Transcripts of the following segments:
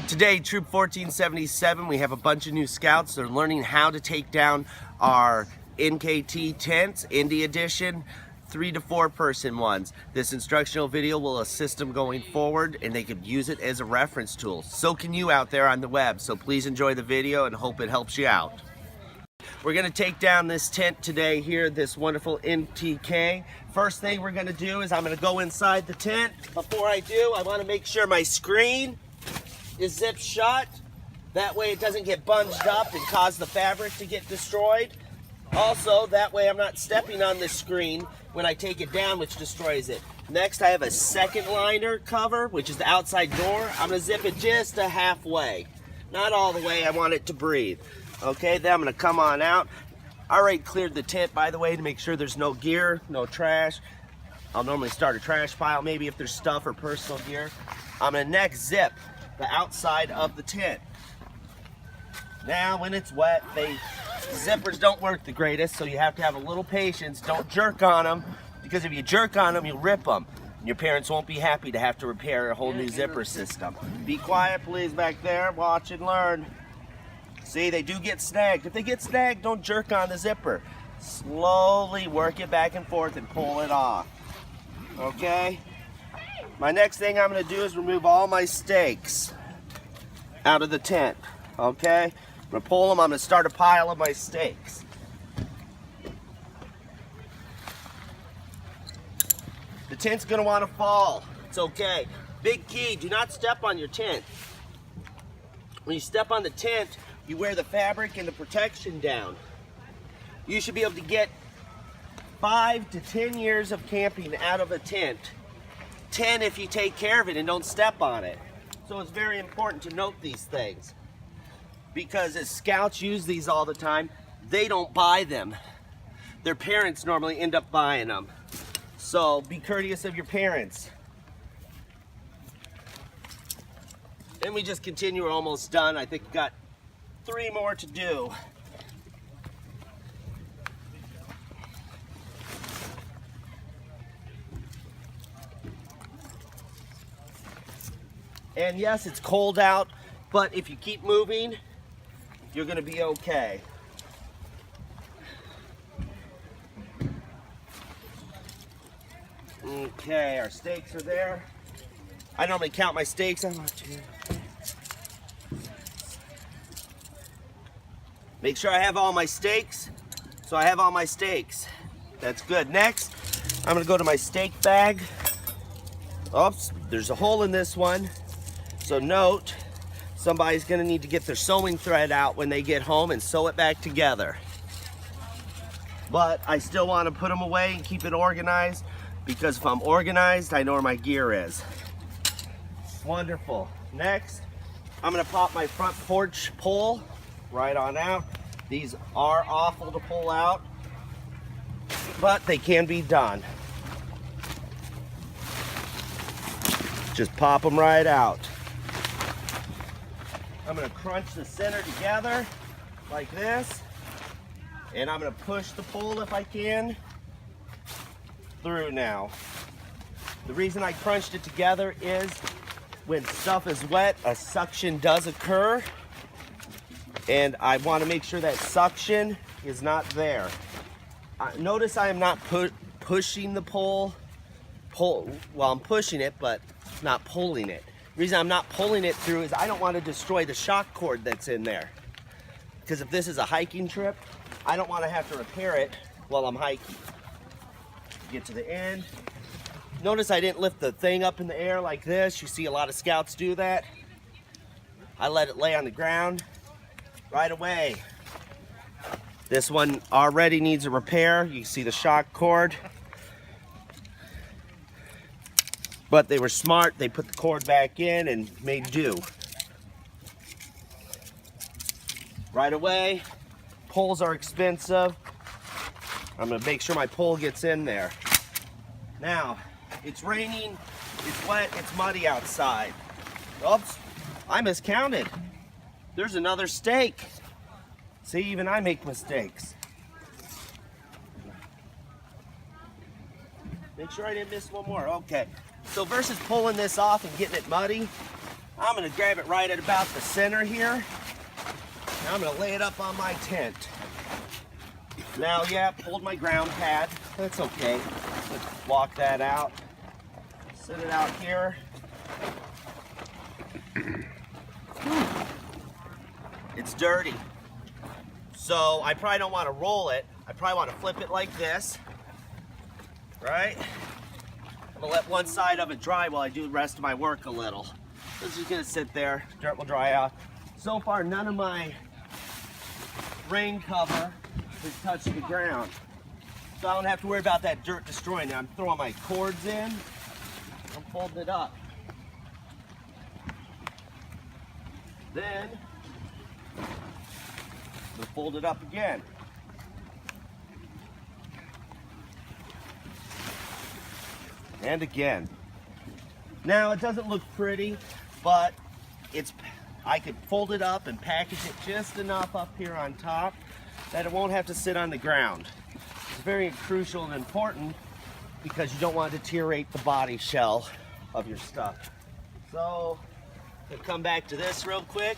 Today, Troop 1477, we have a bunch of new scouts. They're learning how to take down our NKT tents, Indie Edition, 3 to 4 person ones. This instructional video will assist them going forward, and they could use it as a reference tool. So can you out there on the web. So please enjoy the video and hope it helps you out. We're gonna take down this tent today here, this wonderful NTK. First thing we're gonna do is I'm gonna go inside the tent. Before I do, I wanna make sure my screen is zipped shut. That way it doesn't get bunged up and cause the fabric to get destroyed. Also, that way I'm not stepping on the screen when I take it down, which destroys it. Next, I have a second liner cover, which is the outside door. I'm gonna zip it just a halfway. Not all the way, I want it to breathe. Okay, then I'm gonna come on out. I already cleared the tent, by the way, to make sure there's no gear, no trash. I'll normally start a trash pile, maybe if there's stuff or personal gear. I'm gonna next zip the outside of the tent. Now, when it's wet, zippers don't work the greatest, so you have to have a little patience. Don't jerk on them, because if you jerk on them, you'll rip them. And your parents won't be happy to have to repair a whole new zipper system. Be quiet, please, back there. Watch and learn. See, they do get snagged. If they get snagged, don't jerk on the zipper. Slowly work it back and forth and pull it off. Okay? My next thing I'm going to do is remove all my stakes out of the tent. Okay? I'm going to pull them. I'm going to start a pile of my stakes. The tent's going to want to fall. It's okay. Big key, do not step on your tent. When you step on the tent, you wear the fabric and the protection down. You should be able to get 5 to 10 years of camping out of a tent. 10 if you take care of it and don't step on it. So it's very important to note these things, because as scouts use these all the time, they don't buy them. Their parents normally end up buying them. So be courteous of your parents. Then we just continue, we're almost done. I think we've got 3 more to do. And yes, it's cold out, but if you keep moving, you're gonna be okay. Okay, our stakes are there. I normally count my stakes. Make sure I have all my stakes. So I have all my stakes. That's good. Next, I'm gonna go to my stake bag. Oops, there's a hole in this one. So note, somebody's gonna need to get their sewing thread out when they get home and sew it back together. But I still wanna put them away and keep it organized, because if I'm organized, I know where my gear is. Wonderful. Next, I'm gonna pop my front porch pole right on out. These are awful to pull out, but they can be done. Just pop them right out. I'm gonna crunch the center together like this, and I'm gonna push the pole, if I can, through now. The reason I crunched it together is when stuff is wet, a suction does occur, and I want to make sure that suction is not there. Notice I am not pushing the pole. Well, I'm pushing it, but not pulling it. The reason I'm not pulling it through is I don't want to destroy the shock cord that's in there. Because if this is a hiking trip, I don't want to have to repair it while I'm hiking. Get to the end. Notice I didn't lift the thing up in the air like this. You see a lot of scouts do that. I let it lay on the ground right away. This one already needs a repair. You can see the shock cord. But they were smart. They put the cord back in and made do. Right away. Poles are expensive. I'm gonna make sure my pole gets in there. Now, it's raining, it's wet, it's muddy outside. Oops, I miscounted. There's another stake. See, even I make mistakes. Make sure I didn't miss one more. Okay, so versus pulling this off and getting it muddy, I'm gonna grab it right at about the center here. Now I'm gonna lay it up on my tent. Now, yeah, pulled my ground pad. That's okay. Let's walk that out. Set it out here. It's dirty. So I probably don't want to roll it. I probably want to flip it like this. Right? I'm gonna let one side of it dry while I do the rest of my work a little. This is gonna sit there, dirt will dry out. So far, none of my rain cover has touched the ground. So I don't have to worry about that dirt destroying it. I'm throwing my cords in, I'm folding it up. Then, we'll fold it up again. And again. Now, it doesn't look pretty, but I could fold it up and package it just enough up here on top that it won't have to sit on the ground. It's very crucial and important because you don't want to deteriorate the body shell of your stuff. So, we'll come back to this real quick.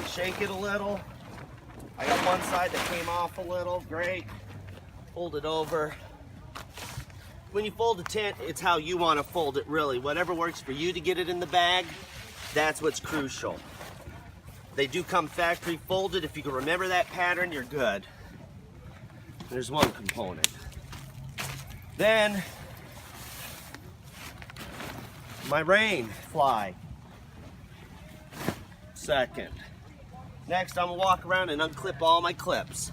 Shake it a little. I got one side that came off a little, great. Fold it over. When you fold a tent, it's how you want to fold it, really. Whatever works for you to get it in the bag, that's what's crucial. They do come factory folded. If you can remember that pattern, you're good. There's one component. Then, my rain fly. Second. Next, I'm gonna walk around and unclip all my clips.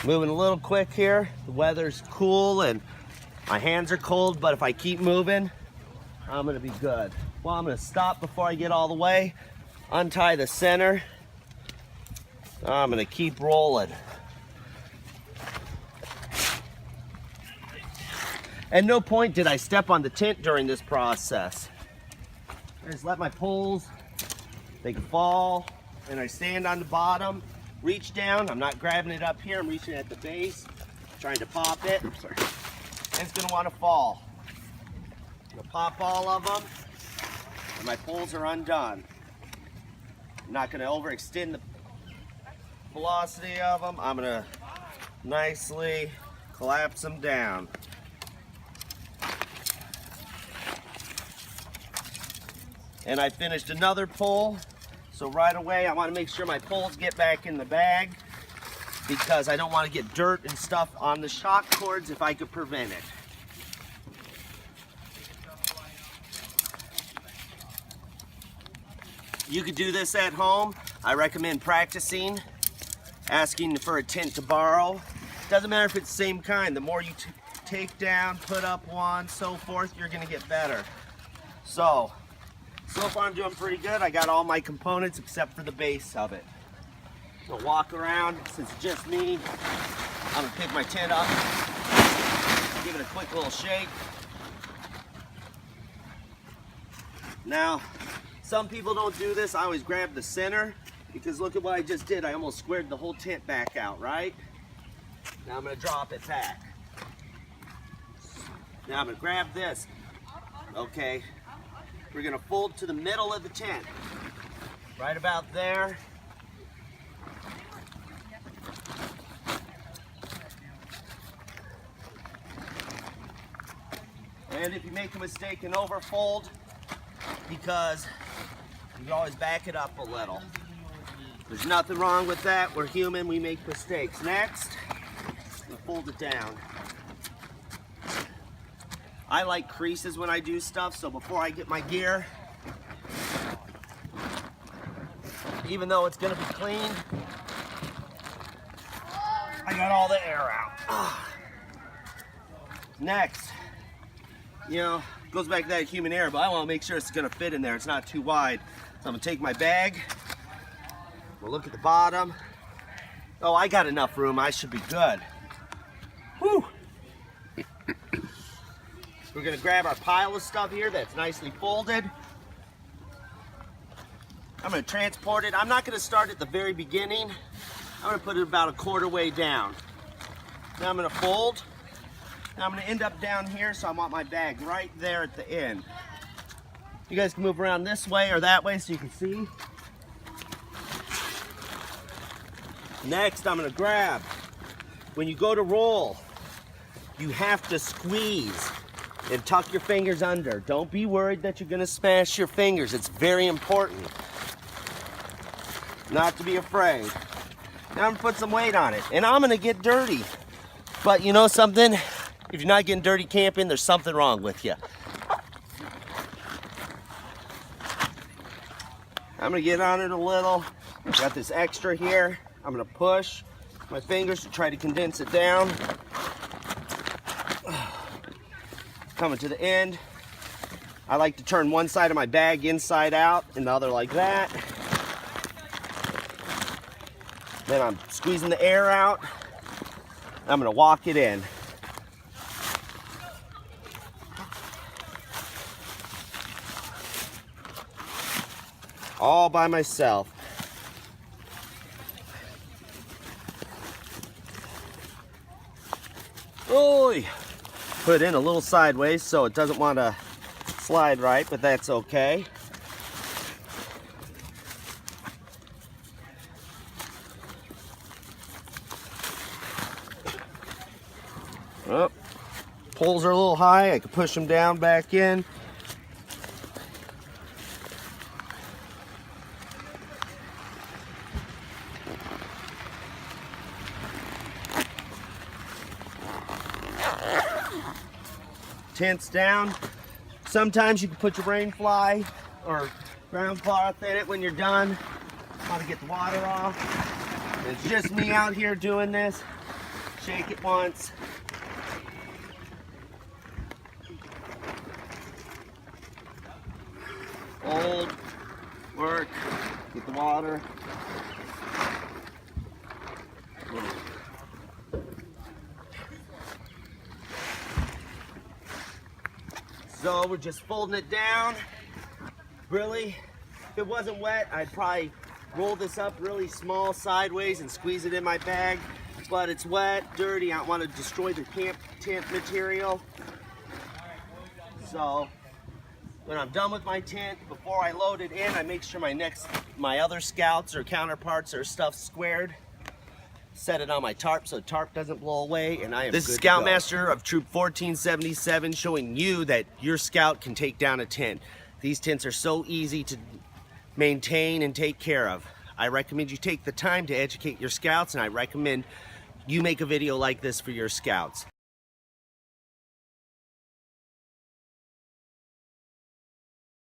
Moving a little quick here. The weather's cool and my hands are cold, but if I keep moving, I'm gonna be good. Well, I'm gonna stop before I get all the way, untie the center. I'm gonna keep rolling. At no point did I step on the tent during this process. I just let my poles, they can fall, and I stand on the bottom, reach down. I'm not grabbing it up here, I'm reaching at the base, trying to pop it. Oops, sorry. And it's gonna wanna fall. I'm gonna pop all of them, and my poles are undone. I'm not gonna overextend the velocity of them. I'm gonna nicely collapse them down. And I finished another pole, so right away I want to make sure my poles get back in the bag because I don't want to get dirt and stuff on the shock cords if I could prevent it. You could do this at home. I recommend practicing, asking for a tent to borrow. Doesn't matter if it's the same kind. The more you take down, put up one, so forth, you're going to get better. So far I'm doing pretty good. I got all my components except for the base of it. I'll walk around. Since it's just me, I'm gonna pick my tent up, give it a quick little shake. Now, some people don't do this. I always grab the center because look at what I just did. I almost squared the whole tent back out, right? Now I'm gonna drop it back. Now I'm gonna grab this. Okay. We're gonna fold to the middle of the tent, right about there. And if you make a mistake and overfold, because you can always back it up a little. There's nothing wrong with that. We're human, we make mistakes. Next, we'll fold it down. I like creases when I do stuff, so before I get my gear, even though it's gonna be clean, I got all the air out. Next, you know, goes back to that human error, but I wanna make sure it's gonna fit in there. It's not too wide. So I'm gonna take my bag, we'll look at the bottom. Oh, I got enough room, I should be good. Whew. We're gonna grab our pile of stuff here that's nicely folded. I'm gonna transport it. I'm not gonna start at the very beginning. I'm gonna put it about a quarter way down. Now I'm gonna fold. Now I'm gonna end up down here, so I want my bag right there at the end. You guys can move around this way or that way so you can see. Next, I'm gonna grab. When you go to roll, you have to squeeze and tuck your fingers under. Don't be worried that you're gonna smash your fingers. It's very important not to be afraid. Now I'm gonna put some weight on it, and I'm gonna get dirty. But you know something? If you're not getting dirty camping, there's something wrong with you. I'm gonna get on it a little. Got this extra here. I'm gonna push my fingers to try to condense it down. Coming to the end. I like to turn one side of my bag inside out and the other like that. Then I'm squeezing the air out. I'm gonna walk it in. All by myself. Oy! Put it in a little sideways so it doesn't want to slide right, but that's okay. Oh, poles are a little high. I can push them down back in. Tents down. Sometimes you can put your rain fly or ground cloth in it when you're done. Want to get the water off. It's just me out here doing this. Shake it once. Hold, work, get the water. So we're just folding it down. Really, if it wasn't wet, I'd probably roll this up really small sideways and squeeze it in my bag. But it's wet, dirty, I don't want to destroy the camp tent material. So when I'm done with my tent, before I load it in, I make sure my other scouts or counterparts are stuffed squared. Set it on my tarp so the tarp doesn't blow away, and I am good to go. This is Scoutmaster of Troop 1477 showing you that your scout can take down a tent. These tents are so easy to maintain and take care of. I recommend you take the time to educate your scouts, and I recommend you make a video like this for your scouts.